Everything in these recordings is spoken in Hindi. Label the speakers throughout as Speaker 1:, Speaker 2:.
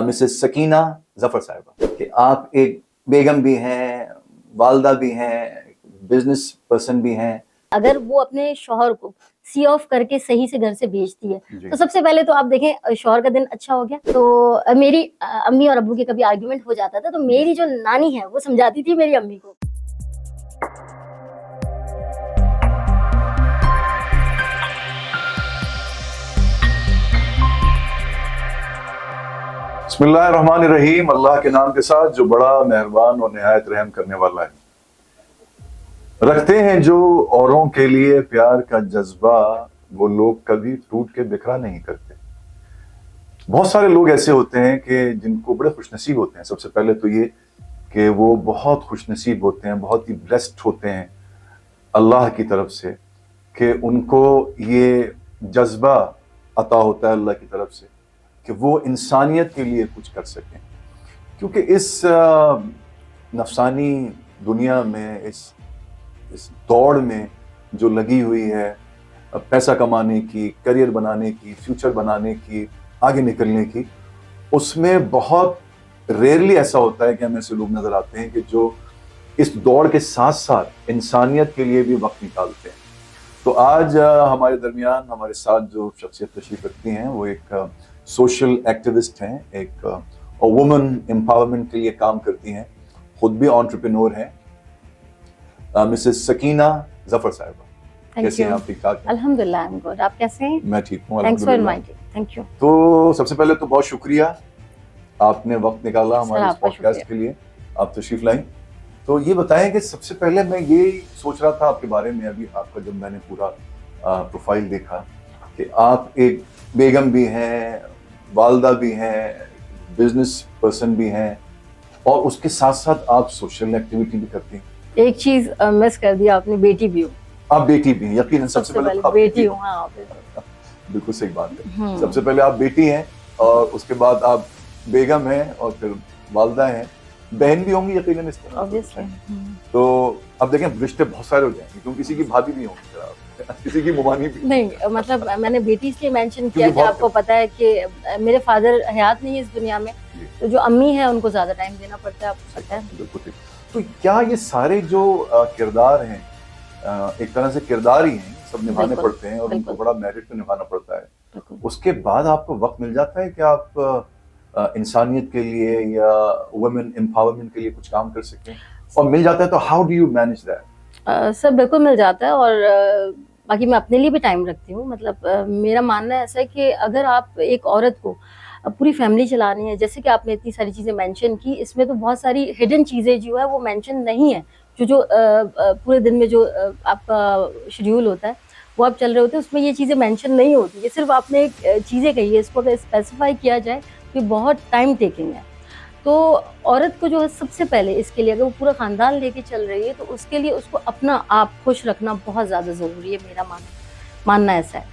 Speaker 1: मिसेस सकीना जफर साहिबा कि आप एक बेगम भी हैं, वालदा भी हैं, बिजनेस पर्सन भी हैं।
Speaker 2: अगर वो अपने शौहर को सी ऑफ करके सही से घर से भेजती है तो सबसे पहले तो आप देखें शौहर का दिन अच्छा हो गया। तो मेरी अम्मी और अब्बू के कभी आर्ग्यूमेंट हो जाता था तो मेरी जो नानी है वो समझाती थी मेरी अम्मी को।
Speaker 1: बिस्मिल्लाहिर्रहमानिर्रहीम। अल्लाह के नाम के साथ जो बड़ा मेहरबान और निहायत रहम करने वाला है। रखते हैं जो औरों के लिए प्यार का जज्बा, वो लोग कभी टूट के बिखरा नहीं करते। बहुत सारे लोग ऐसे होते हैं कि जिनको बड़े खुशनसीब होते हैं। सबसे पहले तो ये कि वो बहुत खुशनसीब होते हैं, बहुत ही ब्लेस्ड होते हैं अल्लाह की तरफ से कि उनको ये जज्बा अता होता है अल्लाह की तरफ से कि वो इंसानियत के लिए कुछ कर सकें। क्योंकि इस नफसानी दुनिया में, इस दौड़ में जो लगी हुई है पैसा कमाने की, करियर बनाने की, फ्यूचर बनाने की, आगे निकलने की, उसमें बहुत रेयरली ऐसा होता है कि हमें ऐसे लोग नजर आते हैं कि जो इस दौड़ के साथ साथ इंसानियत के लिए भी वक्त निकालते हैं। तो आज हमारे दरमियान हमारे साथ जो शख्सियत तशरीफ रखती हैं वो एक सोशल एक्टिविस्ट हैं, एक वुमेन एम्पावरमेंट के लिए काम करती हैं, खुद भी एंटरप्रेन्योर हैं, मिसेस सकीना जफर साहिबा। कैसे हैं आप? ठीक ठाक?
Speaker 2: अल्हम्दुलिल्लाह, आई एम गुड। आप कैसे हैं?
Speaker 1: मैं ठीक हूँ,
Speaker 2: थैंक्स फॉर
Speaker 1: अल्हम्दुलिल्लाह।
Speaker 2: इनवाइटिंग। Thank you.
Speaker 1: तो सबसे पहले तो बहुत शुक्रिया, आपने वक्त निकाला हमारे इस
Speaker 2: आपका
Speaker 1: पॉडकास्ट के लिए, आप तशरीफ लाई। तो ये बताएं कि सबसे पहले मैं ये सोच रहा था आपके बारे में, अभी आपका जब मैंने पूरा प्रोफाइल देखा कि आप एक बेगम भी हैं, वालदा भी हैं, बिजनेस पर्सन भी हैं और उसके साथ साथ आप सोशल एक्टिविटी भी करती हैं।
Speaker 2: एक चीज मिस कर दिया आपने, बेटी भी हो।
Speaker 1: आप बेटी भी हैं, यकीनन सबसे पहले तो आप
Speaker 2: बेटी हूँ। हाँ,
Speaker 1: बिल्कुल सही बात है। सबसे पहले आप बेटी हैं और उसके बाद आप बेगम हैं और फिर वालदा हैं, बहन भी होंगी यकीनन इस तरह।
Speaker 2: ऑब्वियसली।
Speaker 1: तो अब देखें रिश्ते बहुत सारे हो जाएंगे क्योंकि किसी की भाभी भी होंगी, किसी की मुमानी भी
Speaker 2: नहीं, मतलब मैंने बेटी इसलिए मेंशन किया कि आपको पता है कि मेरे फादर हयात नहीं है इस दुनिया में, तो जो अम्मी है उनको ज्यादा टाइम देना पड़ता है, आपको पता है।
Speaker 1: बिल्कुल ठीक। तो क्या ये सारे जो किरदार हैं एक तरह से किरदार ही हैं, सब निभाने पड़ते हैं और उनको बड़ा मेरिट पे निभाना पड़ता है। उसके बाद आपको वक्त मिल जाता है कि आप इंसानियत के लिए या वुमेन एम्पावरमेंट के लिए कुछ काम कर सकें, और मिल जाता है तो how do you manage that?
Speaker 2: Sir बिल्कुल मिल जाता है और बाकी मैं अपने लिए भी टाइम रखती हूँ। मतलब मेरा मानना ऐसा है कि अगर आप एक औरत को पूरी फैमिली चलानी है, जैसे कि आपने इतनी सारी चीज़ें मेंशन की, इसमें तो बहुत सारी हिडन चीज़ें जो है वो मेंशन नहीं है। जो पूरे दिन में जो आपका शेड्यूल होता है वो आप चल रहे होते हैं, उसमें ये चीज़ें मेंशन नहीं होती। ये सिर्फ आपने एक चीज़ें कही है, इसको अगर स्पेसिफाई किया जाए तो बहुत टाइम टेकिंग है। तो औरत को जो है सबसे पहले इसके लिए, अगर वो पूरा ख़ानदान लेके चल रही है तो उसके लिए उसको अपना आप खुश रखना बहुत ज़्यादा ज़रूरी है। मेरा मानना ऐसा है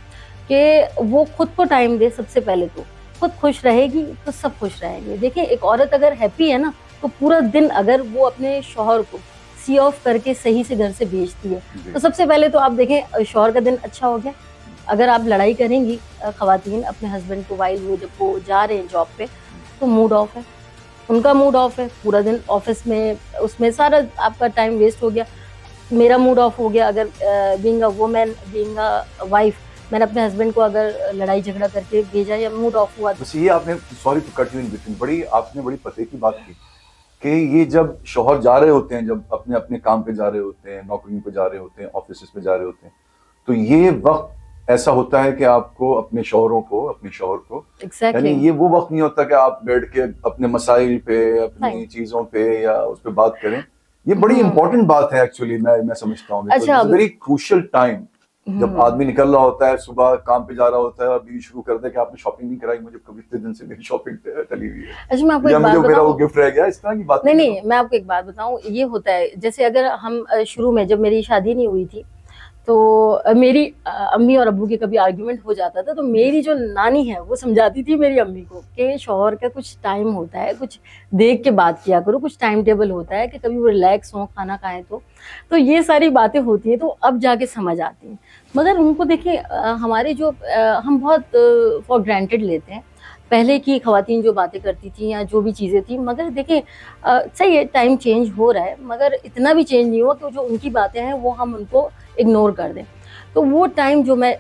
Speaker 2: कि वो खुद को टाइम दे। सबसे पहले तो खुद खुश रहेगी तो सब खुश रहेंगे। देखिए, एक औरत अगर हैप्पी है ना तो पूरा दिन अगर वो अपने शौहर को सी ऑफ करके सही से घर से भेजती है तो सबसे पहले तो आप देखें शौहर का दिन अच्छा हो गया। अगर आप लड़ाई करेंगी ख़वातीन अपने हस्बैंड को वाइल वो जब वो जा रहे हैं जॉब पे, तो मूड ऑफ है, उनका मूड ऑफ है, पूरा दिन ऑफिस में उसमें सारा आपका टाइम वेस्ट हो गया। मेरा मूड ऑफ हो गया अगर being a women, being a wife, मैंने अपने हस्बैंड को अगर लड़ाई झगड़ा करके भेजा या मूड ऑफ हुआ।
Speaker 1: बस ये आपने, sorry to cut you in between, बड़ी आपने बड़ी पते की बात की कि ये जब शौहर जा रहे होते हैं, जब अपने अपने काम पे जा रहे होते हैं, नौकरी पे जा रहे होते हैं, ऑफिस पे जा रहे होते हैं, तो ये वक्त ऐसा होता है कि आपको अपने शौहरों को, अपने शौहर को यानी ये वो वक्त नहीं होता कि आप बैठ के अपने मसाइल पे, अपनी चीजों पे या उस पे बात करें। ये बड़ी इंपॉर्टेंट बात है एक्चुअली, मैं समझता हूँ। अच्छा, वेरी क्रूशियल टाइम जब आदमी निकल रहा होता है, सुबह काम पे जा रहा होता है और बीवी शुरू कर दे कि आपने शॉपिंग नहीं कराई, मुझे कभी इतने दिन से मेरी शॉपिंग टली हुई है।
Speaker 2: अच्छा, मैं आपको एक बात
Speaker 1: बताऊं, मेरा वो गिफ्ट रह गया, इस तरह की बात
Speaker 2: नहीं, मैं आपको एक बात बताऊं, ये होता है जैसे अगर हम शुरू में जब मेरी शादी नहीं हुई थी तो मेरी अम्मी और अब्बू के कभी आर्ग्यूमेंट हो जाता था तो मेरी जो नानी है वो समझाती थी मेरी अम्मी को कि शौहर का कुछ टाइम होता है, कुछ देख के बात किया करो, कुछ टाइम टेबल होता है कि कभी वो रिलैक्स हो, खाना खाएं। तो ये सारी बातें होती हैं तो अब जाके समझ आती हैं। मगर उनको देखिए, हमारे जो हम बहुत फॉर ग्रांटेड लेते हैं पहले की ख़वातीन जो बातें करती थी या जो भी चीज़ें थी, मगर देखें सही है, टाइम चेंज हो रहा है, मगर इतना भी चेंज नहीं हुआ कि जो उनकी बातें हैं वो हम उनको इग्नोर कर दें। तो वो टाइम जो मैं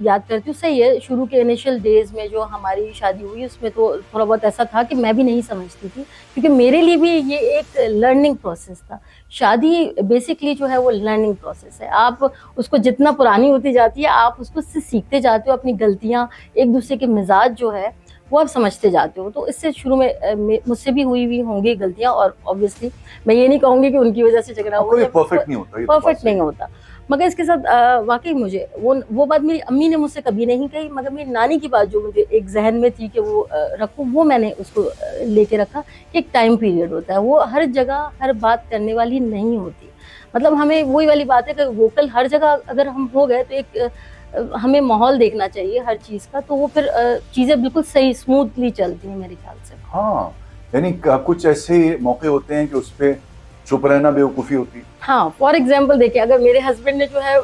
Speaker 2: याद करती हूँ, सही है, शुरू के इनिशियल डेज़ में जो हमारी शादी हुई उसमें तो थोड़ा बहुत ऐसा था कि मैं भी नहीं समझती थी, क्योंकि मेरे लिए भी ये एक लर्निंग प्रोसेस था। शादी बेसिकली जो है वो लर्निंग प्रोसेस है। आप उसको जितना पुरानी होती जाती है, आप उसको उससे सीखते जाते हो, अपनी गलतियाँ, एक दूसरे के मिजाज जो है वो आप समझते जाते हो। तो इससे शुरू में मुझसे भी हुई होंगी गलतियाँ, और ऑब्वियसली मैं ये नहीं कहूँगी कि उनकी वजह से झगड़ा हुआ,
Speaker 1: कोई परफेक्ट नहीं होता, ये तो बात
Speaker 2: परफेक्ट
Speaker 1: सही
Speaker 2: नहीं
Speaker 1: है।
Speaker 2: होता। मगर इसके साथ वाक़ई मुझे वो बात मेरी अम्मी ने मुझसे कभी नहीं कही, मगर मेरी नानी की बात जो मुझे एक ज़हन में थी कि वो रखूँ, वो मैंने उसको लेके रखा कि एक टाइम पीरियड होता है, वो हर जगह हर बात करने वाली नहीं होती। मतलब हमें वही वाली बात है कि वोकल हर जगह अगर हम हो गए तो एक हमें माहौल देखना चाहिए हर चीज़ का, तो वो फिर चीज़ें बिल्कुल सही स्मूथली चलती हैं मेरे ख्याल से।
Speaker 1: हाँ, यानी कुछ ऐसे मौके होते हैं कि उस पे चुप रहना बेवकूफ़ी होती है।
Speaker 2: हाँ, फॉर एग्ज़ाम्पल देखिए, अगर मेरे हस्बैंड ने जो है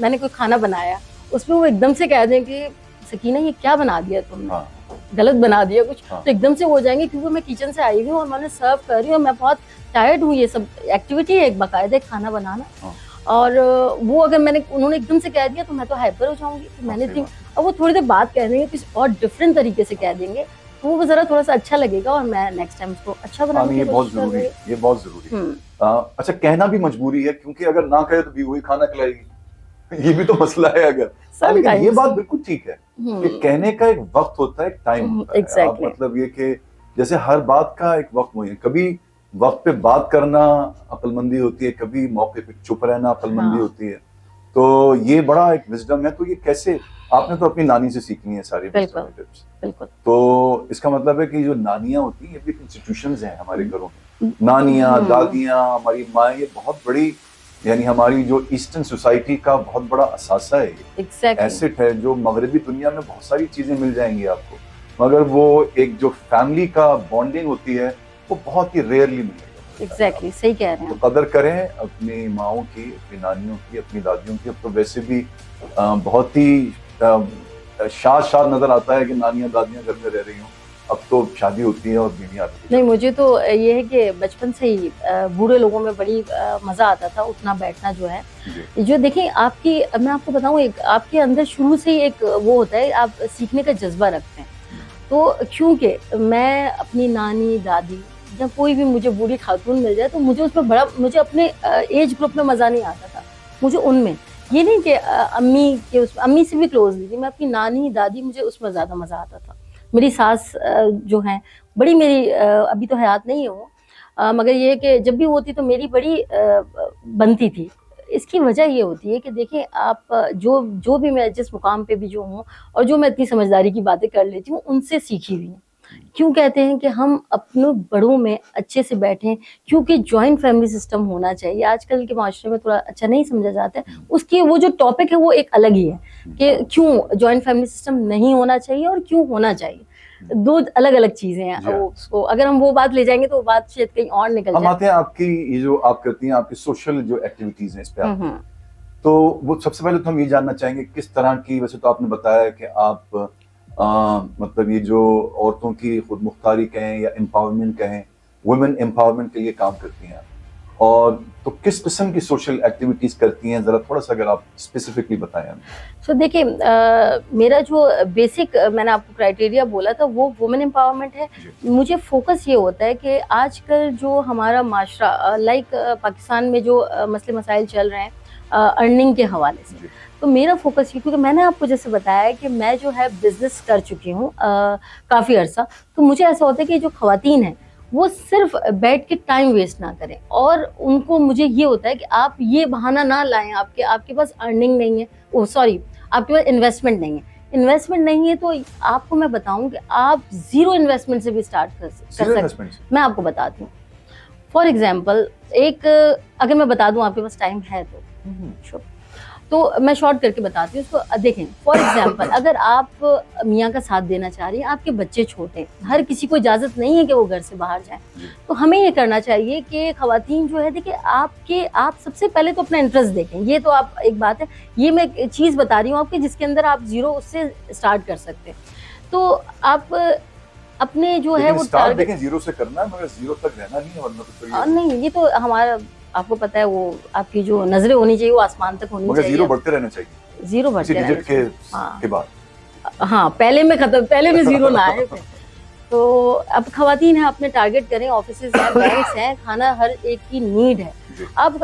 Speaker 2: मैंने कोई खाना बनाया, उसमें वो एकदम से कह दें कि सकीना ये क्या बना दिया तुमने?
Speaker 1: हाँ,
Speaker 2: गलत बना दिया कुछ,
Speaker 1: हाँ।
Speaker 2: तो एकदम से वो हो जाएंगे, क्योंकि मैं किचन से आई हुई हूँ और मैंने सर्व कर रही हूँ, मैं बहुत टायर्ड हूँ, ये सब एक्टिविटी है एक बाकायदा एक खाना बनाना।
Speaker 1: हाँ।
Speaker 2: और वो अगर उन्होंने एकदम से कह दिया तो मैं तो हाइपर हो जाऊंगी। तो मैंने
Speaker 1: सही
Speaker 2: थी,
Speaker 1: बात।
Speaker 2: अब वो थोड़ी देर बाद कह देंगे किसी और डिफरेंट तरीके से कह देंगे, तो वो ज़रा थोड़ा-सा अच्छा लगेगा और मैं नेक्स्ट टाइम उसको अच्छा
Speaker 1: हाँ,
Speaker 2: बनाने
Speaker 1: नहीं,
Speaker 2: की
Speaker 1: ये बहुत
Speaker 2: कोशिश
Speaker 1: ज़रूरी है,
Speaker 2: करूँगी।
Speaker 1: ये बहुत ज़रूरी है।
Speaker 2: हुँ,
Speaker 1: अच्छा, कहना भी मजबूरी है, क्योंकि अगर ना कहे तो भी वही खाना खिलाएगी। ये भी तो मसला है अगर। लेकिन ये
Speaker 2: समटाइम्स।
Speaker 1: बात बिल्कुल ठीक है कि कहने का एक वक्त होता है, एक टाइम होता है। आप
Speaker 2: एग्ज़ैक्टली।
Speaker 1: मतलब ये कि जैसे हर बात का एक वक्त वही है। कभी वक्त पे बात करना अक्लमंदी होती है, कभी मौके पे चुप रहना अक्लमंदी
Speaker 2: हाँ,
Speaker 1: होती है। तो ये बड़ा एक विजडम है। तो ये कैसे आपने तो अपनी नानी से सीखनी है सारी
Speaker 2: बिल्कुल,
Speaker 1: wisdom and tips।
Speaker 2: बिल्कुल।
Speaker 1: तो इसका मतलब है कि जो नानियां होती हैं, ये भी इंस्टीट्यूशंस हैं हमारे घरों में। नानियां, दादियां, हमारी माँ, ये बहुत बड़ी, यानी हमारी जो ईस्टर्न सोसाइटी का बहुत बड़ा असासा है, ये
Speaker 2: एग्ज़ैक्टली।
Speaker 1: एसेट है। जो मगरबी दुनिया में बहुत सारी चीजें मिल जाएंगी आपको, मगर वो एक जो फैमिली का बॉन्डिंग होती है वो बहुत ही रेयरली मिलेगा।
Speaker 2: एग्ज़ैक्टली, सही कह रहे हैं
Speaker 1: तो
Speaker 2: आप।
Speaker 1: कदर करें अपनी माओं की, अपनी नानियों की, अपनी दादियों की। अब तो वैसे भी बहुत ही शाद शाद नजर आता है कि नानियां दादियां घर में रह रही हों। अब तो शादी होती है और बीवियां आती
Speaker 2: नहीं,
Speaker 1: हैं।
Speaker 2: मुझे तो ये है कि बचपन से ही बूढ़े लोगों में बड़ी मज़ा आता था उठना बैठना जो है।
Speaker 1: जी,
Speaker 2: जो देखिए आपकी, मैं आपको बताऊँ, एक आपके अंदर शुरू से ही एक वो होता है, आप सीखने का जज़्बा रखते हैं। तो क्योंकि मैं अपनी नानी, दादी या कोई भी मुझे बूढ़ी खातून मिल जाए तो मुझे उसमें बड़ा, मुझे अपने एज ग्रुप में मज़ा नहीं आता था। मुझे उनमें, ये नहीं कि अम्मी से भी क्लोज़ नहीं थी, मैं अपनी नानी, दादी, मुझे उसमें ज़्यादा मज़ा आता था। मेरी सास जो हैं, बड़ी मेरी अभी तो हयात नहीं है वो, मगर ये है कि जब भी होती तो मेरी बड़ी बनती थी। इसकी वजह ये होती है कि देखिए आप जो भी मैं जिस मुकाम पे भी जो हूँ और जो मैं इतनी समझदारी की बातें कर लेती हूँ, उनसे सीखी हुई हूँ। क्यों कहते हैं कि हम अपने बड़ों में अच्छे से बैठें, क्योंकि जॉइंट फैमिली सिस्टम होना चाहिए। आजकल के माशरे में थोड़ा अच्छा नहीं समझा जाता है। उसकी वो जो टॉपिक है वो एक अलग ही है कि क्यों जॉइंट फैमिली सिस्टम नहीं होना चाहिए और क्यों होना चाहिए। दो अलग-अलग चीज़ें हैं।
Speaker 1: जी हाँ।
Speaker 2: वो उसको अगर हम वो बात ले जाएँगे तो वो बात शायद कहीं और निकल
Speaker 1: हम
Speaker 2: जाए।
Speaker 1: आते हैं आपकी, ये जो आप करती हैं, आपकी सोशल जो एक्टिविटीज हैं, इस पे
Speaker 2: हुँ,
Speaker 1: आते हैं।
Speaker 2: हुँ।
Speaker 1: तो वो सबसे पहले तो हम ये जानना चाहेंगे किस तरह की, वैसे तो आपने बताया कि आप मतलब ये जो औरतों की खुद मुख्तारी कहें या एम्पावरमेंट कहें, वुमेन एम्पावरमेंट के लिए काम करती हैं, और तो किस किस्म की सोशल एक्टिविटीज करती हैं, जरा थोड़ा सा अगर आप स्पेसिफिकली बताएं हमें।
Speaker 2: सो देखिए, मेरा जो बेसिक मैंने आपको क्राइटेरिया बोला था वो वुमेन एम्पावरमेंट है।
Speaker 1: जी।
Speaker 2: मुझे फोकस ये होता है कि आजकल जो हमारा माशरा लाइक पाकिस्तान में जो मसले मसाइल चल रहे हैं अर्निंग के हवाले से,
Speaker 1: जी।
Speaker 2: तो मेरा फोकस ये, क्योंकि मैंने आपको जैसे बताया कि मैं जो है बिजनेस कर चुकी हूँ काफ़ी अरसा, तो मुझे ऐसा होता है कि जो ख़वातीन हैं वो सिर्फ बैठ के टाइम वेस्ट ना करें, और उनको मुझे ये होता है कि आप ये बहाना ना लाएं आपके पास अर्निंग नहीं है, ओह सॉरी, आपके पास इन्वेस्टमेंट नहीं है। इन्वेस्टमेंट नहीं है तो आपको मैं बताऊं कि आप ज़ीरो इन्वेस्टमेंट से भी स्टार्ट कर सकते हैं।
Speaker 1: इन्वेस्टमेंट।
Speaker 2: मैं आपको बताती हूँ। फॉर एग्जाम्पल, एक अगर मैं बता दूं, आपके पास टाइम है तो श्योर, तो मैं शॉर्ट करके बताती हूँ उसको। देखें, फॉर एग्जाम्पल, अगर आप मियाँ का साथ देना चाह रही हैं, आपके बच्चे छोटे हैं, हर किसी को इजाज़त नहीं है कि वो घर से बाहर जाएं, तो हमें ये करना चाहिए कि ख़वातीन जो है, देखिए आप सबसे पहले तो अपना इंटरेस्ट देखें। ये तो आप, एक बात है, ये मैं एक चीज़ बता रही हूँ आपके जिसके अंदर आप ज़ीरो उससे स्टार्ट कर सकते हैं। तो आप अपने जो है
Speaker 1: लेकिन
Speaker 2: वो
Speaker 1: स्टार्ट
Speaker 2: टारगेट।
Speaker 1: देखें जीरो से करना है, मगर जीरो तक रहना नहीं है, वरना तो फिर ये
Speaker 2: नहीं, ये तो हमारा, आपको पता है वो आपकी जो नजरें होनी चाहिए वो आसमान तक होनी
Speaker 1: मगर
Speaker 2: चाहिए।
Speaker 1: जीरो बढ़ते रहना चाहिए
Speaker 2: जीरो
Speaker 1: किसी
Speaker 2: बढ़ते रहना
Speaker 1: डिजिट के
Speaker 2: चाहिए। हाँ
Speaker 1: के बाद।
Speaker 2: हाँ, पहले में जीरो ना आए थे। तो अब खवातीन हैं, अपने टारगेट करें, ऑफिसेज हैं, बैंक्स हैं, खाना हर एक की नीड है।
Speaker 1: जी
Speaker 2: अब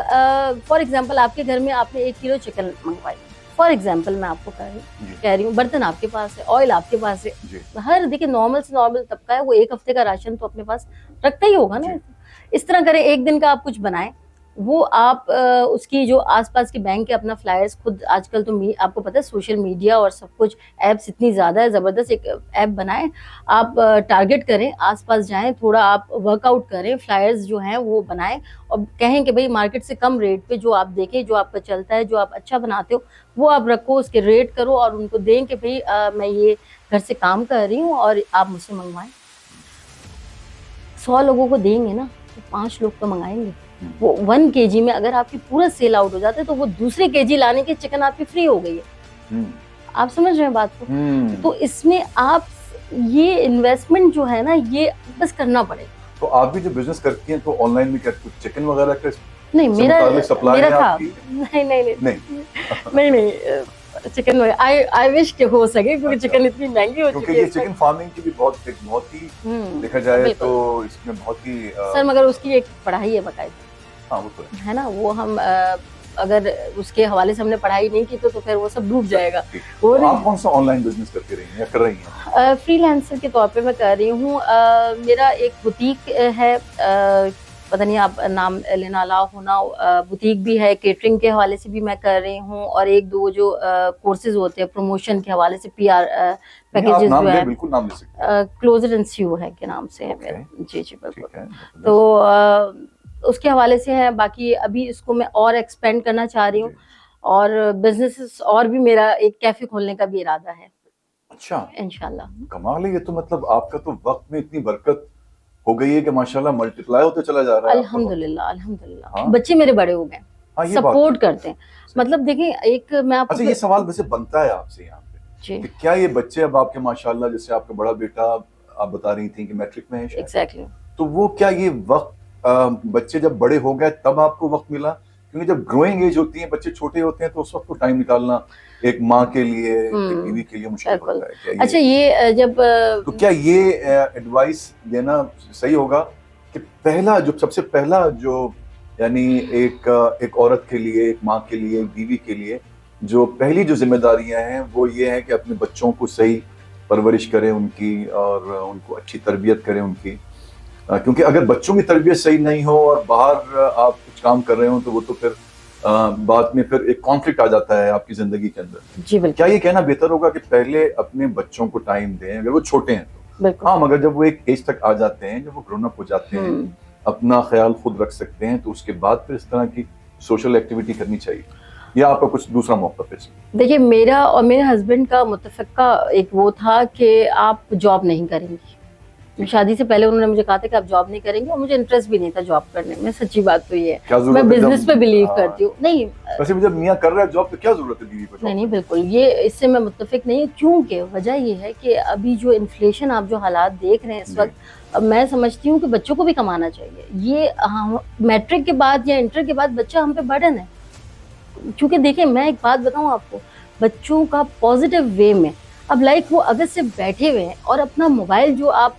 Speaker 2: फॉर एग्जांपल आपके घर में आपने 1 किलो चिकन मंगवाई, फॉर एग्जांपल मैं आपको
Speaker 1: जी
Speaker 2: कह रही हूँ, बर्तन आपके पास है, ऑयल आपके पास है,
Speaker 1: जी
Speaker 2: हर देखिए नॉर्मल से नॉर्मल तबका है वो 1 हफ्ते का राशन तो अपने पास रखता ही होगा ना।
Speaker 1: जी।
Speaker 2: इस तरह करें, एक दिन का आप कुछ बनाएं, वो आप उसकी जो आसपास के बैंक के अपना फ्लायर्स खुद, आजकल तो आपको पता है सोशल मीडिया और सब कुछ एप्स इतनी ज़्यादा है, ज़बरदस्त एक ऐप बनाएं, आप टारगेट करें, आसपास जाएं, थोड़ा आप वर्कआउट करें, फ्लायर्स जो हैं वो बनाएं और कहें कि भाई मार्केट से कम रेट पे जो आप देखें, जो आपका चलता है, जो आप अच्छा बनाते हो वो आप रखो, उसके रेट करो और उनको दें कि भाई मैं ये घर से काम कर रही हूँ और आप मुझसे मंगवाएं। 100 लोगों को देंगे ना तो 5 लोग तो मंगाएंगे। वो 1 kg में अगर आपकी पूरा सेल आउट हो जाता है तो वो दूसरे kg लाने के चिकन आपकी फ्री हो गई है।
Speaker 1: हम्म
Speaker 2: आप समझ रहे हैं बात को?
Speaker 1: हम्म।
Speaker 2: तो इसमें आप ये इन्वेस्टमेंट जो है ना ये बस करना पड़ेगा।
Speaker 1: तो आप भी जो बिजनेस करती हैं तो ऑनलाइन में क्या कुछ चिकन वगैरह का
Speaker 2: नहीं, मेरा
Speaker 1: सप्लाई है
Speaker 2: था।
Speaker 1: आपकी?
Speaker 2: नहीं नहीं नहीं
Speaker 1: नहीं
Speaker 2: नहीं, चिकन आई विश के हो सके, क्योंकि
Speaker 1: अच्छा।
Speaker 2: चिकन इतनी महंगी हो
Speaker 1: क्योंकि
Speaker 2: चुकी है
Speaker 1: ये
Speaker 2: इस वक्त।
Speaker 1: चिकन फार्मिंग की भी बहुत ही देखा जाए
Speaker 2: बिल्कुल
Speaker 1: तो इसमें बहुत ही
Speaker 2: सर, मगर उसकी एक पढ़ाई है बकायदा,
Speaker 1: हाँ वो तो
Speaker 2: है ना, वो हम अगर उसके हवाले से हमने पढ़ाई नहीं की तो फिर वो सब डूब जाएगा।
Speaker 1: ठीक।
Speaker 2: वो
Speaker 1: तो आप कौन सा ऑनलाइन बिजनेस करती रही हैं या कर रही हैं?
Speaker 2: फ्रीलांसर के तौर पे मैं कर रही हूँ। मेरा एक बुटीक है, पता नहीं आप नाम लेना अलाउ होना, बुटीक भी है, केटरिंग के हवाले से भी मैं कर रही हूँ और एक दो जो कोर्सेज होते हैं प्रमोशन के हवाले से, PR
Speaker 1: नहीं, आप
Speaker 2: पैकेजेस
Speaker 1: नाम
Speaker 2: जो
Speaker 1: ले,
Speaker 2: है,
Speaker 1: बिल्कुल नाम ले सकते हैं।
Speaker 2: क्लोजर एंड स्यू है के नाम से है
Speaker 1: Okay.
Speaker 2: मेरा। जी जी बिल्कुल।
Speaker 1: ठीक है
Speaker 2: तो उसके हवाले से है, बाकी अभी इसको मैं और एक्सपेंड करना चाह रही हूँ
Speaker 1: जी।
Speaker 2: और बिजनेस, और भी मेरा एक कैफे खोलने का भी इरादा है
Speaker 1: अच्छा
Speaker 2: इंशाल्लाह।
Speaker 1: कमाल है, ये तो मतलब आपका तो वक्त में इतनी बरकत हो गई है कि माशाल्लाह मल्टीप्लाई होते चला जा रहा है आपका वक्त।
Speaker 2: अल्हम्दुलिल्लाह अल्हम्दुलिल्लाह,
Speaker 1: हाँ?
Speaker 2: बच्चे मेरे बड़े हो गए,
Speaker 1: हाँ ये बात
Speaker 2: सपोर्ट
Speaker 1: है।
Speaker 2: करते हैं। मतलब देखिए, एक मैं आपको
Speaker 1: अच्छा ये सवाल वैसे बनता है आपसे यहाँ पे
Speaker 2: जी
Speaker 1: कि क्या ये बच्चे अब आपके माशाल्लाह, जैसे आपका बड़ा बेटा आप बता रही थी कि मैट्रिक में है शायद,
Speaker 2: एग्जैक्टली
Speaker 1: तो वो क्या ये वक्त बच्चे जब बड़े हो गए तब आपको वक्त मिला? क्योंकि जब ग्रोइंग एज होती है, बच्चे छोटे होते हैं, तो उस वक्त तो टाइम निकालना एक माँ के लिए, एक बीवी के लिए मुश्किल
Speaker 2: बिल्कुल।
Speaker 1: होता है। क्या
Speaker 2: अच्छा ये जब
Speaker 1: तो क्या ये एडवाइस देना सही होगा कि पहला जो सबसे पहला जो यानी एक औरत के लिए, एक माँ के लिए, एक बीवी के लिए जो पहली जो जिम्मेदारियां हैं वो ये है कि अपने बच्चों को सही परवरिश करें उनकी और उनको अच्छी तरबियत करें उनकी, क्योंकि अगर बच्चों की तरबियत सही नहीं हो और बाहर आप कुछ काम कर रहे हो तो वो तो फिर बाद में फिर एक कॉन्फ्लिक्ट आ जाता है आपकी जिंदगी के अंदर।
Speaker 2: जी बिल्कुल
Speaker 1: क्या ये कहना बेहतर होगा कि पहले अपने बच्चों को टाइम दें अगर वो छोटे हैं तो?
Speaker 2: बिल्कुल।
Speaker 1: हाँ, मगर जब वो एक एज तक आ जाते हैं, जब वो ग्रोन अप हो जाते हैं, अपना ख्याल खुद रख सकते हैं, तो उसके बाद फिर इस तरह की सोशल एक्टिविटी करनी चाहिए, या आपका कुछ दूसरा मौका पे?
Speaker 2: देखिए, मेरा और मेरे हस्बैंड का मुत्तफ़िका एक वो था कि आप जॉब नहीं करेंगी। शादी से पहले उन्होंने मुझे कहा था कि आप जॉब नहीं करेंगे और मुझे इंटरेस्ट भी नहीं था जॉब करने में, सच्ची बात तो ये है। मैं बिजनेस पे बिलीव करती हूँ। नहीं
Speaker 1: वैसे भी जब मियाँ कर रहा है जॉब तो क्या जरूरत है बीवी को?
Speaker 2: नहीं बिल्कुल, ये इससे मैं मुत्तफिक नहीं हूँ, क्योंकि वजह ये है कि अभी जो इन्फ्लेशन, आप जो हालात देख रहे हैं इस वक्त, अब मैं समझती हूँ कि बच्चों को भी कमाना चाहिए। ये मैट्रिक के बाद या इंटर के बाद बच्चा हम पे बर्डन है। क्योंकि देखिए, मैं एक बात बताऊँ आपको, बच्चों का पॉजिटिव वे में, अब लाइक वो अगर से बैठे हुए हैं और अपना मोबाइल जो आप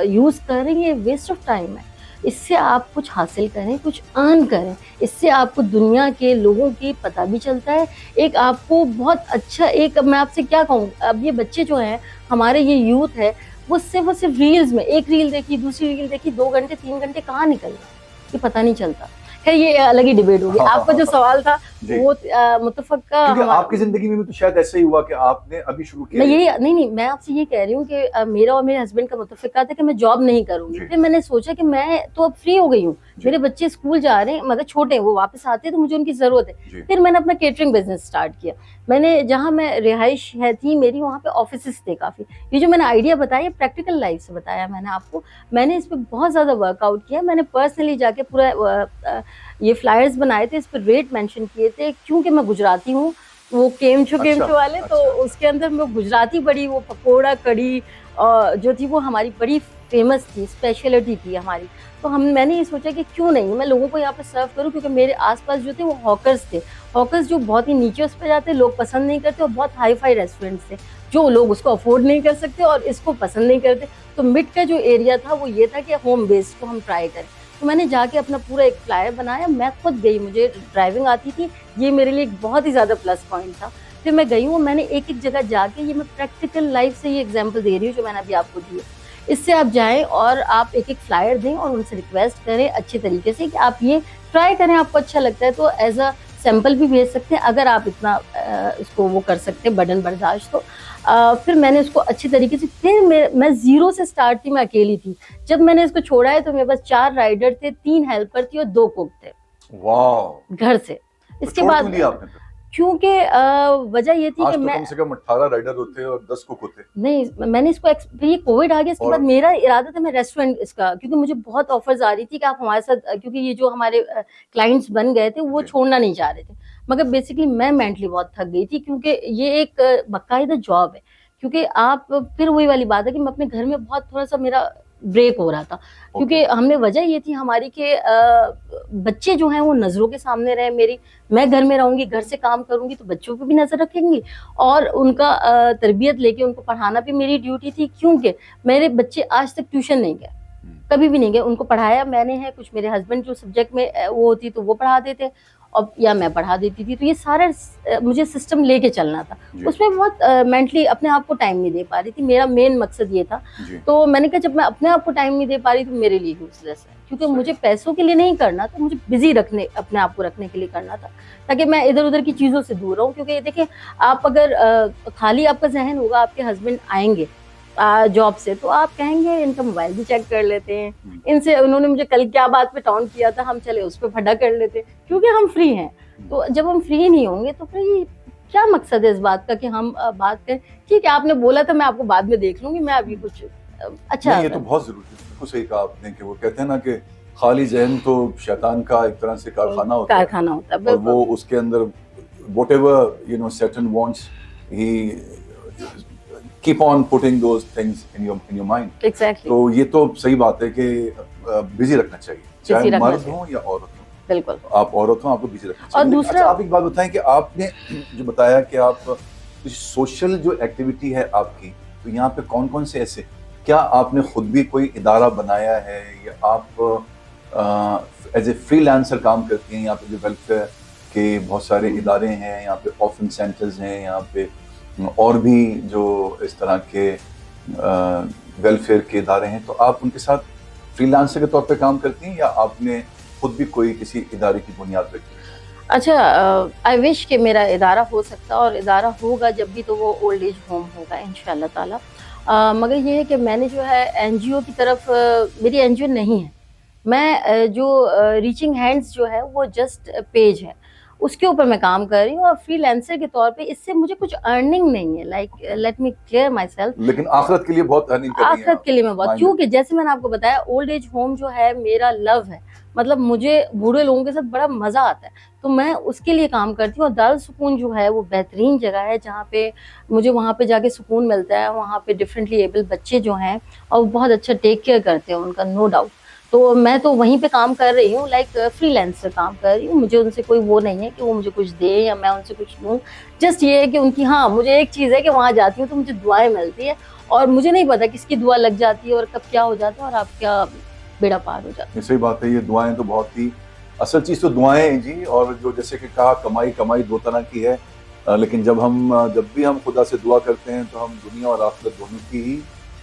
Speaker 2: यूज़ कर रहे हैं, वेस्ट ऑफ टाइम है। इससे आप कुछ हासिल करें, कुछ अर्न करें, इससे आपको दुनिया के लोगों की पता भी चलता है। एक आपको बहुत अच्छा, एक मैं आपसे क्या कहूँ, अब ये बच्चे जो हैं हमारे, ये यूथ है, वो सिर्फ रील्स में, एक रील देखी, दूसरी रील देखी, 2 घंटे 3 घंटे कहाँ निकल गए ये पता नहीं चलता। खैर ये अलग ही डिबेट होगी। आपका जो सवाल था वो मुत्तफ़िका,
Speaker 1: क्योंकि आपकी जिंदगी में भी तो शायद ऐसे ही हुआ कि आपने अभी शुरू किया।
Speaker 2: नहीं, मैं आपसे ये कह रही हूँ कि मेरा और मेरे हस्बैंड का मुत्तफ़िका था कि मैं जॉब नहीं करूंगी। फिर मैंने सोचा कि मैं तो अब फ्री हो गई हूँ, मेरे बच्चे स्कूल जा रहे हैं, मगर छोटे हैं, वो वापस आते हैं तो मुझे उनकी जरूरत है। फिर मैंने अपना केटरिंग बिजनेस स्टार्ट किया। मैंने जहाँ मैं रिहाइश है थी मेरी, वहाँ पे ऑफिसेस थे काफ़ी। ये जो मैंने आइडिया बताया, प्रैक्टिकल लाइफ से बताया मैंने आपको। मैंने इस पर बहुत ज़्यादा वर्कआउट किया। मैंने पर्सनली जाके पूरा ये फ्लायर्स बनाए थे, इस पर रेट मेंशन किए थे, क्योंकि मैं गुजराती हूँ, वो केमचो वाले, तो उसके अंदर मैं गुजराती बड़ी, वो पकोड़ा कड़ी जो थी वो हमारी बड़ी फेमस थी, स्पेशलिटी थी हमारी। तो मैंने ये सोचा कि क्यों नहीं मैं लोगों को यहाँ पे सर्व करूँ, क्योंकि मेरे आसपास जो थे वो हॉकर्स थे, हॉकर्स जो बहुत ही नीचे उस पर जाते, लोग पसंद नहीं करते, और बहुत हाई फाई रेस्टोरेंट्स थे जो लोग उसको अफोर्ड नहीं कर सकते और इसको पसंद नहीं करते। तो मिड का जो एरिया था वो ये था कि होम बेस्ड को हम ट्राई करें। तो मैंने जाके अपना पूरा एक फ्लायर बनाया, मैं खुद गई, मुझे ड्राइविंग आती थी, ये मेरे लिए एक बहुत ही ज़्यादा प्लस पॉइंट था। फिर मैं गई हूँ, मैंने एक एक जगह जाके, ये मैं प्रैक्टिकल लाइफ से ये एग्जांपल दे रही हूँ जो मैंने अभी आपको दी है। इससे आप जाएं और आप एक एक फ्लायर दें और उनसे रिक्वेस्ट करें अच्छे तरीके से कि आप ये ट्राई करें, आपको अच्छा लगता है तो एज अ सैंपल भी भेज सकते हैं, अगर आप इतना इसको वो कर सकते हैं बर्डन बर्दाश्त। तो फिर मैंने उसको अच्छी तरीके से, फिर मैं जीरो से स्टार्ट थी, मैं अकेली थी। जब मैंने इसको छोड़ा है तो मेरे पास 4 राइडर थे, 3 हेल्पर थी और 2 कुक थे
Speaker 1: वाह,
Speaker 2: घर से।
Speaker 1: तो
Speaker 2: इसके
Speaker 1: छोड़
Speaker 2: बाद
Speaker 1: क्यों दिया आपने फिर?
Speaker 2: क्योंकि वजह ये थी
Speaker 1: आज
Speaker 2: कि
Speaker 1: तो
Speaker 2: मैं
Speaker 1: कम से कम 18 राइडर होते हैं और 10 कुक होते हैं।
Speaker 2: नहीं, मैंने इसको फिर ये कोविड आ गया, इसके
Speaker 1: और-
Speaker 2: बाद मेरा इरादा था मैं रेस्टोरेंट इसका, क्योंकि मुझे बहुत ऑफर्स आ रही थी कि आप हमारे साथ, क्योंकि ये जो हमारे क्लाइंट्स बन गए थे वो
Speaker 1: जी।
Speaker 2: छोड़ना नहीं चाह रहे थे। मगर बेसिकली मैं मेंटली बहुत थक गई थी, क्योंकि ये एक बाकायदा जॉब है। क्योंकि आप, फिर वही वाली बात है कि मैं अपने घर में बहुत थोड़ा सा मेरा ब्रेक हो रहा था, क्योंकि हमने वजह ये थी हमारी कि बच्चे जो हैं वो नजरों के सामने रहे मेरी। मैं घर में रहूंगी, घर से काम करूंगी तो बच्चों पे भी नजर रखेंगी, और उनका तरबियत लेके उनको पढ़ाना भी मेरी ड्यूटी थी। क्योंकि मेरे बच्चे आज तक ट्यूशन नहीं गए, कभी भी नहीं गए, उनको पढ़ाया मैंने है। कुछ मेरे हस्बैंड जो सब्जेक्ट में वो होती तो वो पढ़ा देते, और या मैं पढ़ा देती थी। तो ये सारा मुझे सिस्टम लेके चलना था, उसमें बहुत मेंटली अपने आप को टाइम नहीं दे पा रही थी। मेरा मेन मकसद ये था। तो मैंने कहा जब मैं अपने आप को टाइम नहीं दे पा रही तो मेरे लिए यूजलेस है, क्योंकि मुझे पैसों के लिए नहीं करना था, मुझे बिजी रखने, अपने आप को रखने के लिए करना था, ताकि मैं इधर उधर की चीजों से दूर रहूं। क्योंकि देखिए, आप अगर खाली आपका जहन होगा, आपके हस्बैंड आएंगे जॉब से, तो आप कहेंगे इनका मोबाइल भी चेक कर लेते हैं, इनसे उन्होंने मुझे कल क्या बात पे टॉन्ट किया था, हम चले उस पर फटा कर लेते हैं, क्योंकि हम फ्री हैं। तो जब हम फ्री नहीं होंगे तो फिर क्या मकसद है इस बात का कि हम बात करें। ठीक है, आपने बोला था, मैं आपको बाद में देख लूंगी, मैं अभी कुछ अच्छा।
Speaker 1: ये तो बहुत जरूरी है, बिल्कुल सही कहा आपने कि वो कहते हैं ना कि खाली जहन तो शैतान का एक तरह से कारखाना होता है, और वो उसके अंदर whatever Satan wants, he keep on putting those things in your mind.
Speaker 2: Exactly.
Speaker 1: तो ये तो सही बात है कि बिजी रखना चाहिए, चाहे मर्द हो या औरत हो।
Speaker 2: बिल्कुल,
Speaker 1: आप औरत हो, आपको बिजी रखना चाहिए।
Speaker 2: और दूसरा,
Speaker 1: अच्छा, आप एक बात बताएं कि आपने जो बताया कि आप सोशल जो एक्टिविटी है आपकी, तो यहाँ पे कौन कौन से ऐसे, क्या आपने खुद भी कोई इदारा बनाया है, या आप एज ए फ्रीलांसर काम करती हैं? यहाँ पे जो वेलफेयर के बहुत सारे इदारे हैं, यहाँ पे ऑर्फन सेंटर्स हैं, यहाँ पे और भी जो इस तरह के वेलफेयर के इदारे हैं, तो आप उनके साथ फ्रीलांसर के तौर पे काम करती हैं, या आपने खुद भी कोई किसी इदारे की बुनियाद रखी?
Speaker 2: अच्छा, आई विश कि मेरा इदारा हो सकता, और इदारा होगा जब भी तो वो ओल्ड एज होम होगा इंशाल्लाह ताला। मगर ये है कि मैंने जो है एनजीओ की तरफ, मेरी एनजीओ नहीं है। मैं जो रीचिंग हैंड्स जो है वो जस्ट पेज है, उसके ऊपर मैं काम कर रही हूँ, और फ्रीलांसर के तौर पे इससे मुझे कुछ अर्निंग नहीं है। Like let me clear my self,
Speaker 1: लेकिन आखिरत के लिए बहुत अर्निंग कर रही हैं
Speaker 2: आखिरत के लिए मैं बहुत, क्योंकि जैसे मैंने आपको बताया ओल्ड एज होम जो है मेरा लव है, मतलब मुझे बूढ़े लोगों के साथ बड़ा मजा आता है, तो मैं उसके लिए काम करती हूँ। और दारुल सुकून जो है वो बेहतरीन जगह है, जहाँ पे मुझे वहाँ पे जाके सुकून मिलता है। वहाँ पे डिफरेंटली एबल बच्चे जो हैं और वो बहुत अच्छा टेक केयर करते हैं उनका, नो डाउट। तो मैं तो वहीं पे काम कर रही हूँ, लाइक फ्रीलांसर काम कर रही हूँ। मुझे उनसे कोई वो नहीं है कि वो मुझे कुछ दे या मैं उनसे कुछ लूँ। जस्ट ये है कि उनकी, हाँ, मुझे एक चीज़ है कि वहाँ जाती हूँ तो मुझे दुआएं मिलती है, और मुझे नहीं पता किसकी दुआ लग जाती है और कब क्या हो जाता है और आपका बेड़ा पार हो जाता है।
Speaker 1: सही बात है, ये दुआएं तो बहुत ही असल चीज़ तो दुआएं हैं जी। और जो जैसे कि कहा, कमाई दो तरह की है, लेकिन जब भी हम खुदा से दुआ करते हैं तो हम दुनिया और आखिरत दोनों की ही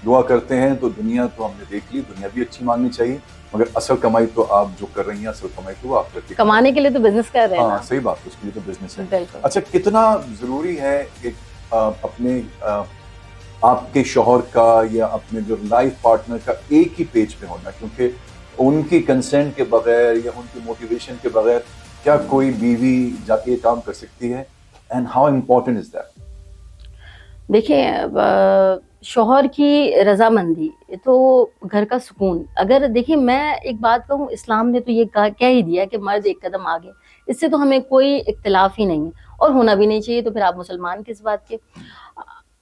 Speaker 1: दुआ करते हैं। तो दुनिया तो हमने देख ली, दुनिया भी अच्छी मांगनी चाहिए, मगर असल कमाई तो आप जो कर रही हैं, असल कमाई तो आप करती हैं।
Speaker 2: कमाने के लिए तो बिजनेस कर रहे हैं।
Speaker 1: हाँ, सही बात, उसके लिए तो बिजनेस है।
Speaker 2: बिल्कुल।
Speaker 1: अच्छा, कितना जरूरी है एक अपने आपके शौहर का या अपने जो लाइफ पार्टनर का एक ही पेज पे होना, क्योंकि उनकी कंसेंट के बगैर या उनकी मोटिवेशन के बगैर क्या कोई बीवी जाके काम कर सकती है? And how important is that?
Speaker 2: देखिए, शौहर की रजामंदी तो घर का सुकून। अगर देखिए, मैं एक बात कहूँ, इस्लाम ने तो ये कह ही दिया कि मर्द एक कदम आगे, इससे तो हमें कोई इख्तिलाफ ही नहीं है और होना भी नहीं चाहिए। तो फिर आप मुसलमान किस बात के?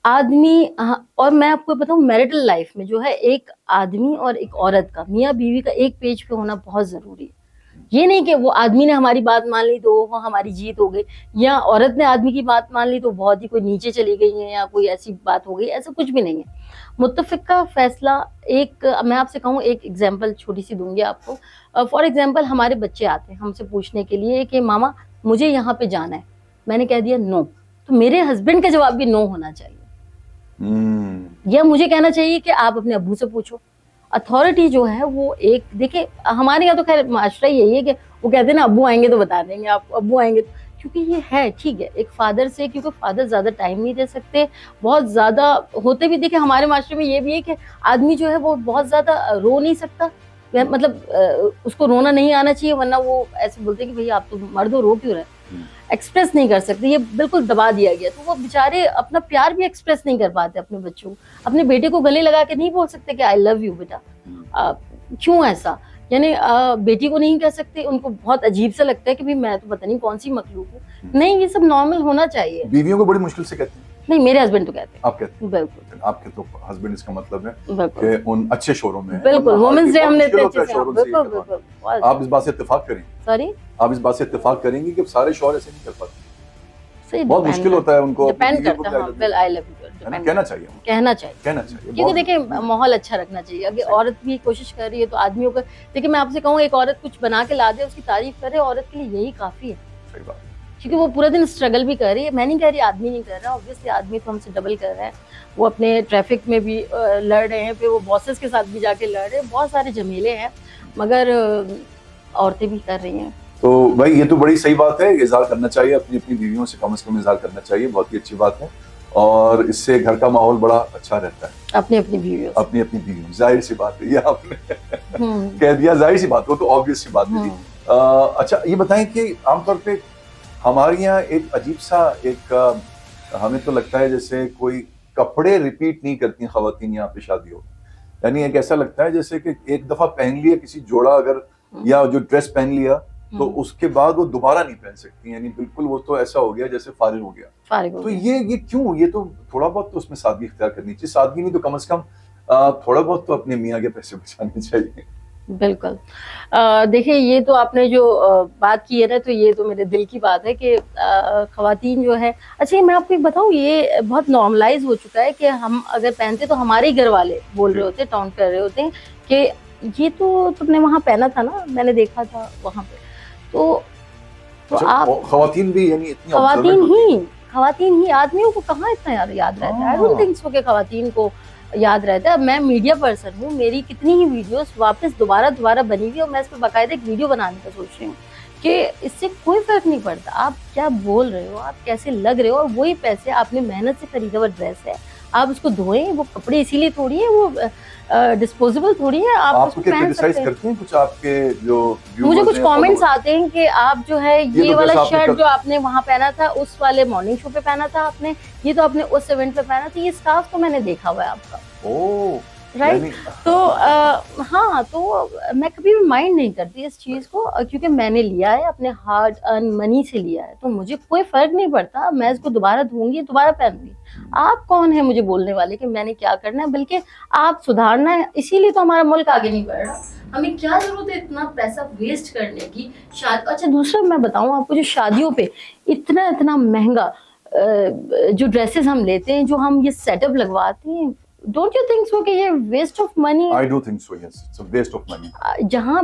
Speaker 2: आदमी, हाँ, और मैं आपको बताऊं मैरिटल लाइफ में जो है एक आदमी और एक औरत का, मियाँ बीवी का एक पेज पे होना बहुत जरूरी है। ये नहीं कि वो आदमी ने हमारी बात मान ली तो वो हमारी जीत हो गई, या औरत ने आदमी की बात मान ली तो बहुत ही कोई नीचे चली गई है या कोई ऐसी बात हो गई, ऐसा कुछ भी नहीं है। मुत्तफिक का फैसला, एक मैं आपसे कहूँ, एक एग्जांपल छोटी सी दूंगी आपको। फॉर एग्जांपल हमारे बच्चे आते हैं हमसे पूछने के लिए कि मामा मुझे यहाँ पे जाना है, मैंने कह दिया नो, तो मेरे हस्बैंड का जवाब भी नो होना चाहिए। या मुझे कहना चाहिए कि आप अपने अब्बू से पूछो। अथॉरिटी जो है वो एक, देखिए हमारे यहाँ तो खैर माशरा यही है कि वो कहते हैं ना अब्बू आएंगे तो बता देंगे, आप अब्बू आएंगे तो, क्योंकि ये है ठीक है एक फादर से, क्योंकि फादर ज्यादा टाइम नहीं दे सकते, बहुत ज्यादा होते भी, देखिए हमारे माशरे में ये भी है कि आदमी जो है वो बहुत ज्यादा रो नहीं सकता, मतलब उसको रोना नहीं आना चाहिए, वरना वो ऐसे बोलते हैं कि भैया आप तो मर्द हो, रो क्यों रहे, एक्सप्रेस नहीं कर सकते, ये बिल्कुल दबा दिया गया। तो वो बेचारे अपना प्यार भी एक्सप्रेस नहीं कर पाते अपने बच्चों को, अपने बेटे को गले लगा के नहीं बोल सकते कि आई लव यू बेटा। क्यों ऐसा, यानी बेटी को नहीं कह सकते, उनको बहुत अजीब सा लगता है कि भाई मैं तो पता नहीं कौन सी मखलूक हूँ। नहीं, ये सब नॉर्मल होना चाहिए।
Speaker 1: बीवियों को बड़ी मुश्किल से कहते हैं।
Speaker 2: नहीं, मेरे हस्बैंड तो कहते हैं।
Speaker 1: आप कहते हैं?
Speaker 2: बिल्कुल,
Speaker 1: आपके तो हस्बैंड, इसका मतलब है
Speaker 2: बिल्कुल
Speaker 1: कि उन अच्छे शोरों में है।
Speaker 2: बिल्कुल, वुमेन्स डे हमने
Speaker 1: मुश्किल होता है
Speaker 2: अच्छे से,
Speaker 1: शोरों से ये
Speaker 2: बिल्कुल
Speaker 1: करवाना।
Speaker 2: बिल्कुल।
Speaker 1: आप इस बात से इत्तेफाक करेंगे?
Speaker 2: सॉरी,
Speaker 1: आप इस बात से इत्तेफाक करेंगे कि सारे शौहर ऐसे नहीं कर पाते,
Speaker 2: सही
Speaker 1: बहुत मुश्किल होता है उनको
Speaker 2: डिपेंड
Speaker 1: अपनी बीवी को
Speaker 2: करता है। हाँ, वेल आई लव यू,
Speaker 1: कहना चाहिए,
Speaker 2: कहना चाहिए,
Speaker 1: कहना चाहिए,
Speaker 2: क्योंकि
Speaker 1: बहुत
Speaker 2: देखिए माहौल अच्छा रखना चाहिए। अगर औरत भी कोशिश कर रही है तो आदमियों का, देखिए मैं आपसे कहूँ एक औरत कुछ बना के ला दे, उसकी तारीफ करे, औरत के लिए यही काफी है,
Speaker 1: सही बात।
Speaker 2: क्योंकि वो पूरा दिन स्ट्रगल भी कर रही है। मैं नहीं कह रही आदमी नहीं कर रहा, ऑब्वियसली आदमी तो हमसे डबल कर रहा है, वो अपने ट्रैफिक में भी लड़ रहे हैं, फिर वो बॉसेस के साथ भी जाके लड़ रहे हैं, बहुत सारे झमेले हैं, मगर औरतें भी कर रही हैं।
Speaker 1: तो भाई ये तो बड़ी सही बात है, इज़हार करना चाहिए अपनी अपनी बीवियों से, कम इज़हार करना चाहिए, बहुत ही अच्छी बात है, और इससे घर का माहौल बड़ा अच्छा रहता है।
Speaker 2: अपनी अपनी बीवियों,
Speaker 1: अपनी अपनी बीवियों, जाहिर सी बात है, ये आपने कह दिया, जाहिर सी बात, वो तो ऑब्वियस सी बात है जी। अच्छा ये बताएं कि आमतौर पे हमारे यहाँ एक अजीब सा एक हमें तो लगता है जैसे कोई कपड़े रिपीट नहीं करती खवातीन यहाँ पे शादी हो, यानी एक ऐसा लगता है जैसे कि एक दफा पहन लिया किसी जोड़ा अगर, या जो ड्रेस पहन लिया तो उसके बाद वो दोबारा नहीं पहन सकती, यानी बिल्कुल वो तो ऐसा हो गया जैसे फारिग हो गया।
Speaker 2: फारिग हो
Speaker 1: तो
Speaker 2: गया।
Speaker 1: ये क्यों, ये तो थोड़ा बहुत तो उसमें सादगी इख्तियार करनी चाहिए, सादगी नहीं तो कम से कम थोड़ा बहुत तो अपने मियाँ के पैसे बचाने चाहिए।
Speaker 2: बिल्कुल, देखिए ये तो आपने जो बात की है ना, तो ये तो मेरे दिल की बात है कि खवातीन जो है, अच्छा ये मैं आपको एक बताऊँ, ये बहुत नॉर्मलाइज हो चुका है कि हम अगर पहनते तो हमारे ही घर वाले बोल रहे होते, टाउन कर रहे होते हैं कि ये तो तुमने वहाँ पहना था ना, मैंने देखा था वहाँ पे। तो
Speaker 1: अच्छा,
Speaker 2: आप
Speaker 1: खवातीन भी यानी इतनी
Speaker 2: खवातीन ही, आदमियों को कहाँ इतना याद रहता है? आई डोंट थिंक सो कि खवातीन को याद रहता है। मैं मीडिया पर्सन हूँ, मेरी कितनी ही वीडियोस वापस दोबारा बनी हुई है, और मैं इस पर बाकायदा एक वीडियो बनाने का सोच रही हूँ कि इससे कोई फर्क नहीं पड़ता आप क्या बोल रहे हो, आप कैसे लग रहे हो, और वही पैसे आपने मेहनत से खरीदा हुआ ड्रेस है, आप उसको धोएं, वो कपड़े इसीलिए थोड़ी है, वो डिस्पोजेबल थोड़ी है, आप उसको पहन सकते हैं।
Speaker 1: करते हैं कुछ आपके जो
Speaker 2: मुझे कुछ कमेंट्स आते हैं कि आप जो है ये वाला शर्ट जो आपने वहाँ पहना था, उस वाले मॉर्निंग शो पे पहना था आपने, ये तो आपने उस इवेंट पे पहना था, ये स्कार्फ तो मैंने देखा हुआ है आपका।
Speaker 1: ओह,
Speaker 2: राइट, तो हाँ, तो मैं कभी भी माइंड नहीं करती इस चीज को, क्योंकि मैंने लिया है, अपने हार्ड अर्न मनी से लिया है, तो मुझे कोई फर्क नहीं पड़ता, मैं इसको दोबारा धोऊंगी, दोबारा पहनूंगी। आप कौन है मुझे बोलने वाले कि मैंने क्या करना है, बल्कि आप सुधारना है, इसीलिए तो हमारा मुल्क आगे नहीं बढ़ रहा। हमें क्या जरूरत है इतना पैसा वेस्ट करने की? अच्छा दूसरा मैं बताऊं आपको, जो शादियों पे इतना महंगा जो ड्रेसेस हम लेते हैं, जो हम ये सेटअप लगवाते हैं, डोंट यू थिंक सो कि ये waste of money?
Speaker 1: I do think so, yes, it's a waste of money.
Speaker 2: जहाँ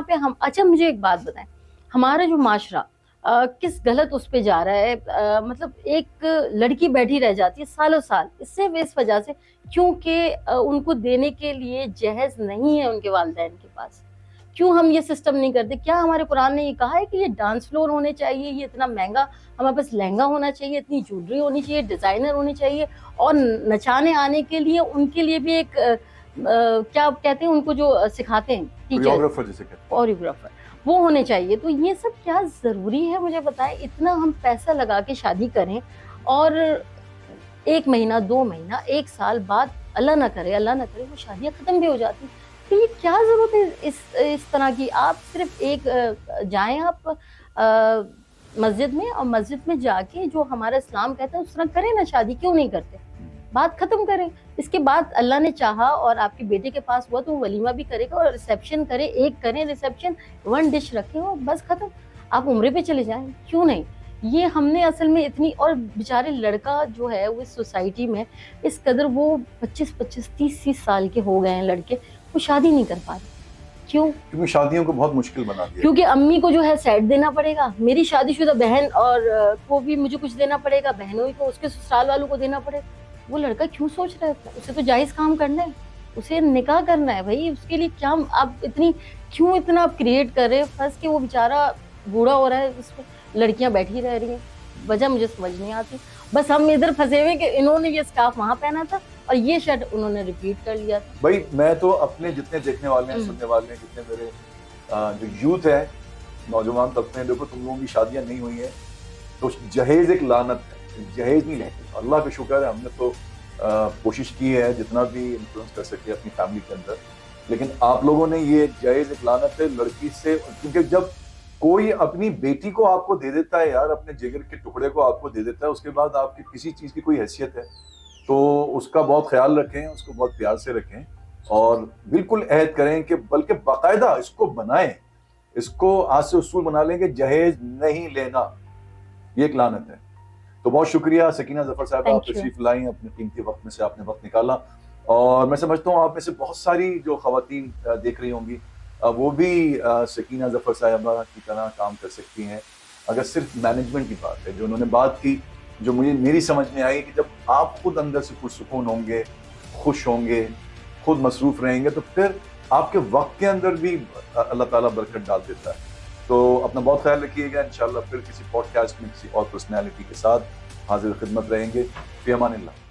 Speaker 2: पे हम, अच्छा मुझे एक बात बताएं, हमारा जो माशरा किस गलत उस पे जा रहा है, मतलब एक लड़की बैठी रह जाती है सालों साल, इससे इस वजह से क्योंकि उनको देने के लिए जहेज नहीं है उनके वालिदैन के पास। क्यों हम ये सिस्टम नहीं करते? क्या हमारे कुरान ने ये कहा है कि ये डांस फ्लोर होने चाहिए, ये इतना महंगा हमारे पास लहंगा होना चाहिए, इतनी ज्वेलरी होनी चाहिए, डिजाइनर होनी चाहिए, और नचाने आने के लिए उनके लिए भी एक क्या कहते हैं उनको जो सिखाते हैं
Speaker 1: कोरियोग्राफर, जिसे कहते हैं
Speaker 2: कोरियोग्राफर, वो होने चाहिए। तो ये सब क्या जरूरी है मुझे बताएं? इतना हम पैसा लगा के शादी करें, और 1 महीना 2 महीना 1 साल बाद अल्लाह ना करे वो शादियां खत्म भी हो जाती। तो ये क्या जरूरत है इस तरह की? आप सिर्फ एक जाएं आप मस्जिद में, और मस्जिद में जाके जो हमारा इस्लाम कहता है उस तरह करें ना शादी, क्यों नहीं करते? बात खत्म करें। इसके बाद अल्लाह ने चाहा और आपके बेटे के पास हुआ तो वो वलीमा भी करेगा और रिसेप्शन करे, एक करें रिसेप्शन, 1 डिश रखें और बस खत्म। आप उम्रे पे चले जाएं, क्यों नहीं। ये हमने असल में इतनी, और बेचारे लड़का जो है वो इस सोसाइटी में इस कदर वो 25-25, 30-30 साल के हो गए हैं लड़के, वो शादी नहीं कर पा रहे। क्यों?
Speaker 1: क्योंकि शादियों को बहुत मुश्किल बना दिया।
Speaker 2: क्योंकि अम्मी को जो है सेट देना पड़ेगा, मेरी शादीशुदा बहन और को भी मुझे कुछ देना पड़ेगा, बहनों को, उसके ससुराल वालों को देना पड़ेगा। वो लड़का क्यों सोच रहा है? उसे तो जायज काम करना है, उसे निकाह करना है भाई। उसके लिए क्या आप इतनी क्यों इतना आप क्रिएट कर रहे हैं? फंस के वो बेचारा बूढ़ा हो रहा है, उसमें लड़कियां बैठी रह रही हैं, वजह मुझे समझ नहीं आती। बस हम इधर फंसे हुए कि इन्होंने ये स्कार्फ वहां पहना था और ये शर्ट उन्होंने रिपीट कर लिया था।
Speaker 1: भाई मैं तो अपने जितने देखने वाले हैं, सुनने वाले हैं, जितने मेरे जो यूथ है, नौजवान तबके हैं, देखो तुम लोगों की शादियां नहीं हुई हैं तो जहेज एक लानत है, जहेज नहीं लेते। अल्लाह का शुक्र है, हमने तो कोशिश की है जितना भी इन्फ्लुएंस कर सके अपनी फैमिली के अंदर, लेकिन आप लोगों ने ये जहेज एक लानत है लड़की से। क्योंकि जब कोई अपनी बेटी को आपको दे देता है यार, अपने जिगर के टुकड़े को आपको दे देता है, उसके बाद आपकी किसी चीज की कोई हैसियत है तो उसका बहुत ख्याल रखें, उसको बहुत प्यार से रखें और बिल्कुल अहद करें कि बल्कि बाकायदा इसको बनाएं, इसको आज से उसूल बना लें कि जहेज नहीं लेना, ये एक लानत है। तो बहुत शुक्रिया सकीना जफर साहब, आप तशरीफ लाई, अपने कीमती वक्त में से आपने वक्त निकाला और मैं समझता हूँ आप में से बहुत सारी जो खवातीन देख रही होंगी वो भी सकीना जफर साहबा की तरह काम कर सकती हैं। अगर सिर्फ मैनेजमेंट की बात है, जो उन्होंने बात की, जो मेरी समझ में आई कि जब आप खुद अंदर से पुरसुकून होंगे, खुश होंगे, खुद मसरूफ रहेंगे तो फिर आपके वक्त के अंदर भी अल्लाह ताला बरकत डाल देता है। तो अपना बहुत ख्याल रखिएगा, इंशाल्लाह फिर किसी पॉडकास्ट में किसी और पर्सनैलिटी के साथ हाजिर खिदमत रहेंगे। फी अमानिल्लाह।